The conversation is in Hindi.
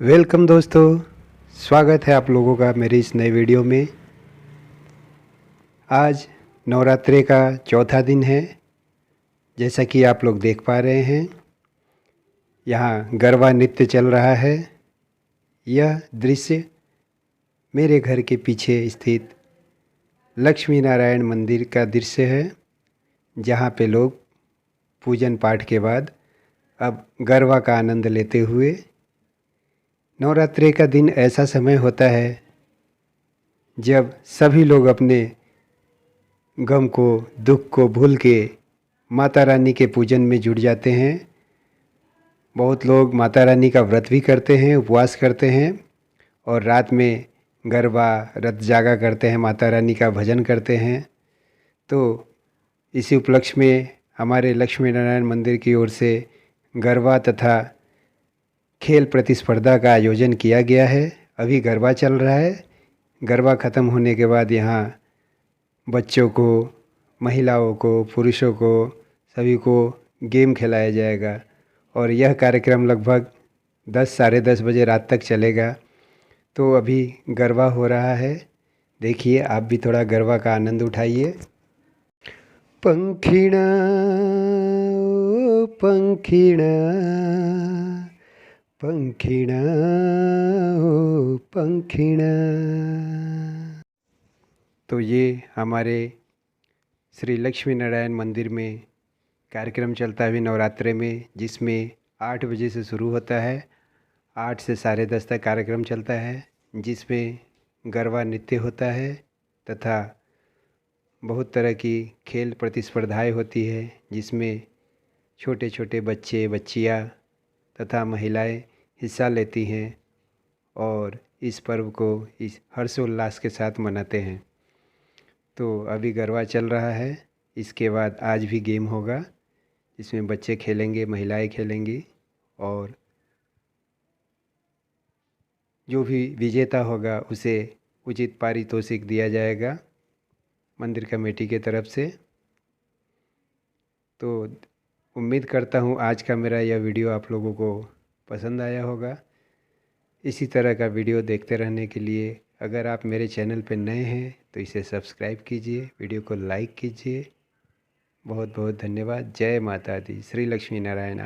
वेलकम दोस्तों, स्वागत है आप लोगों का मेरी इस नए वीडियो में। आज नवरात्रि का चौथा दिन है। जैसा कि आप लोग देख पा रहे हैं, यहाँ गरबा नृत्य चल रहा है। यह दृश्य मेरे घर के पीछे स्थित लक्ष्मी नारायण मंदिर का दृश्य है, जहाँ पे लोग पूजन पाठ के बाद अब गरबा का आनंद लेते हुए, नवरात्रि का दिन ऐसा समय होता है जब सभी लोग अपने गम को, दुख को भूल के माता रानी के पूजन में जुट जाते हैं। बहुत लोग माता रानी का व्रत भी करते हैं, उपवास करते हैं और रात में गरबा रत जागा करते हैं, माता रानी का भजन करते हैं। तो इसी उपलक्ष्य में हमारे लक्ष्मी नारायण मंदिर की ओर से गरबा तथा खेल प्रतिस्पर्धा का आयोजन किया गया है। अभी गरबा चल रहा है। गरबा ख़त्म होने के बाद यहाँ बच्चों को, महिलाओं को, पुरुषों को, सभी को गेम खिलाया जाएगा और यह कार्यक्रम लगभग 10 साढ़े 10 बजे रात तक चलेगा। तो अभी गरबा हो रहा है, देखिए आप भी थोड़ा गरबा का आनंद उठाइए। पंखिणा ओ पंखिणा, पंखिणा ओ पंखिणा। तो ये हमारे श्री लक्ष्मी नारायण मंदिर में कार्यक्रम चलता है अभी नवरात्रि में, जिसमें 8 बजे से शुरू होता है। 8 से साढ़े 10 तक कार्यक्रम चलता है, जिसमें गरबा नृत्य होता है तथा बहुत तरह की खेल प्रतिस्पर्धाएं होती है, जिसमें छोटे छोटे बच्चे, बच्चियां तथा महिलाएं हिस्सा लेती हैं और इस पर्व को इस हर्षोल्लास के साथ मनाते हैं। तो अभी गरबा चल रहा है, इसके बाद आज भी गेम होगा, इसमें बच्चे खेलेंगे, महिलाएं खेलेंगी और जो भी विजेता होगा उसे उचित पारितोषिक दिया जाएगा मंदिर कमेटी के तरफ से। तो उम्मीद करता हूँ आज का मेरा यह वीडियो आप लोगों को पसंद आया होगा। इसी तरह का वीडियो देखते रहने के लिए अगर आप मेरे चैनल पर नए हैं तो इसे सब्सक्राइब कीजिए, वीडियो को लाइक कीजिए। बहुत बहुत धन्यवाद। जय माता दी। श्री लक्ष्मी नारायण।